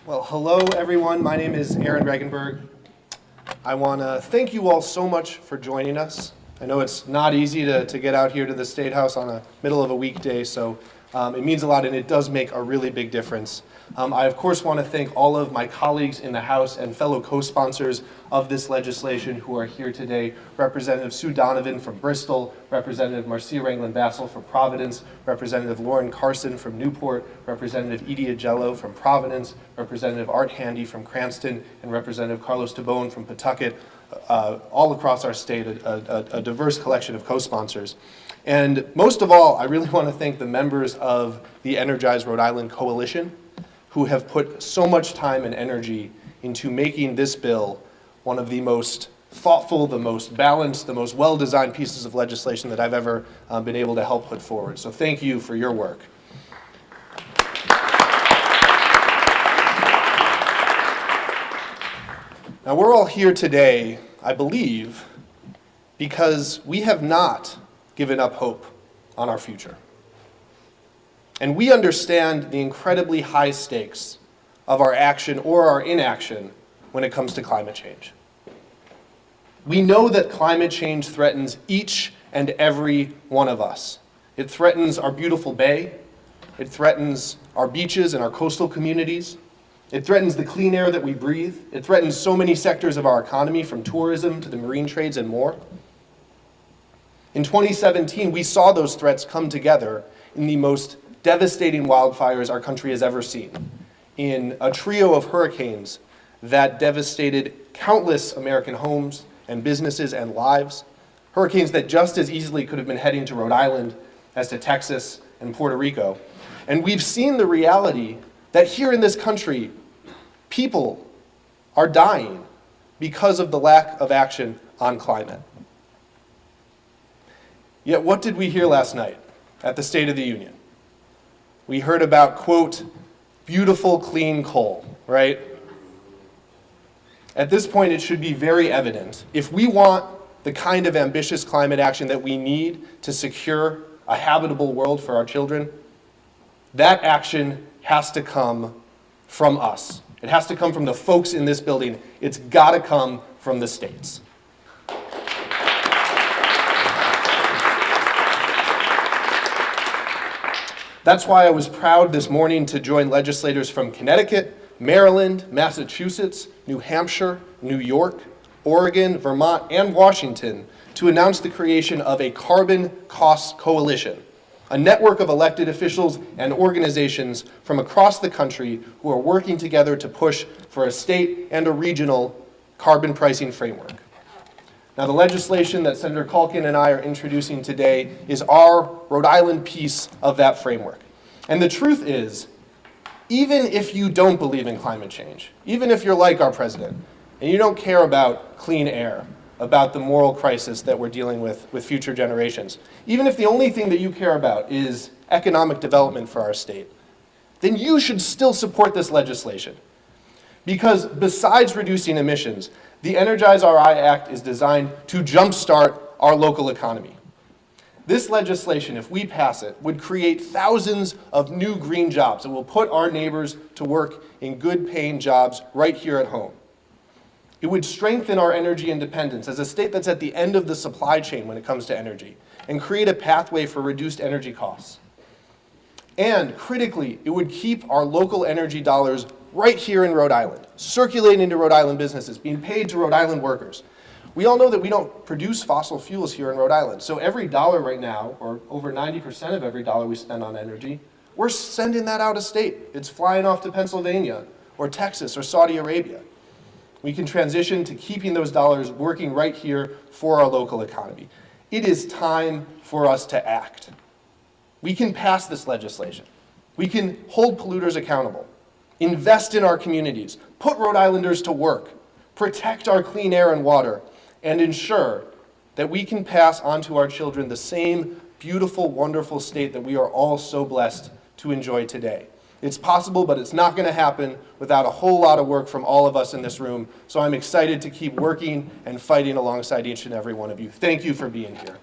Well, hello everyone. My name is Aaron Regenberg. I want to thank you all so much for joining us. I know it's not easy to get out here to the State House on the middle of a weekday, so it means a lot and it does make a really big difference. I of course want to thank all of my colleagues in the House and fellow co-sponsors of this legislation who are here today. Representative Sue Donovan from Bristol, Representative Marcia Ranglin-Bassel from Providence, Representative Lauren Carson from Newport, Representative Edie Agello from Providence, Representative Art Handy from Cranston, and Representative Carlos Tabone from Pawtucket. All across our state, a diverse collection of co-sponsors. And most of all, I really want to thank the members of the Energize Rhode Island Coalition who have put so much time and energy into making this bill one of the most thoughtful, the most balanced, the most well-designed pieces of legislation that I've ever been able to help put forward. So thank you for your work. Now we're all here today, I believe, because we have not given up hope on our future. And we understand the incredibly high stakes of our action or our inaction when it comes to climate change. We know that climate change threatens each and every one of us. It threatens our beautiful bay. It threatens our beaches and our coastal communities. It threatens the clean air that we breathe. It threatens so many sectors of our economy, from tourism to the marine trades and more. In 2017, we saw those threats come together in the most devastating wildfires our country has ever seen, in a trio of hurricanes that devastated countless American homes and businesses and lives, hurricanes that just as easily could have been heading to Rhode Island as to Texas and Puerto Rico. And we've seen the reality that here in this country, people are dying because of the lack of action on climate. Yet what did we hear last night at the State of the Union? We heard about, quote, beautiful clean coal, right? At this point, it should be very evident. If we want the kind of ambitious climate action that we need to secure a habitable world for our children, that action has to come from us. It has to come from the folks in this building. It's got to come from the states. That's why I was proud this morning to join legislators from Connecticut, Maryland, Massachusetts, New Hampshire, New York, Oregon, Vermont, and Washington to announce the creation of a carbon costs coalition, a network of elected officials and organizations from across the country who are working together to push for a state and a regional carbon pricing framework. Now, the legislation that Senator Culkin and I are introducing today is our Rhode Island piece of that framework. And the truth is, even if you don't believe in climate change, even if you're like our president, and you don't care about clean air, about the moral crisis that we're dealing with future generations, even if the only thing that you care about is economic development for our state, then you should still support this legislation. Because besides reducing emissions, the Energize RI Act is designed to jumpstart our local economy. This legislation, if we pass it, would create thousands of new green jobs that will put our neighbors to work in good-paying jobs right here at home. It would strengthen our energy independence as a state that's at the end of the supply chain when it comes to energy, and create a pathway for reduced energy costs. And critically, it would keep our local energy dollars right here in Rhode Island, circulating into Rhode Island businesses, being paid to Rhode Island workers. We all know that we don't produce fossil fuels here in Rhode Island, so every dollar right now, or over 90% of every dollar we spend on energy, we're sending that out of state. It's flying off to Pennsylvania, or Texas, or Saudi Arabia. We can transition to keeping those dollars working right here for our local economy. It is time for us to act. We can pass this legislation. We can hold polluters accountable, invest in our communities, put Rhode Islanders to work, protect our clean air and water, and ensure that we can pass on to our children the same beautiful, wonderful state that we are all so blessed to enjoy today. It's possible, but it's not going to happen without a whole lot of work from all of us in this room. So I'm excited to keep working and fighting alongside each and every one of you. Thank you for being here.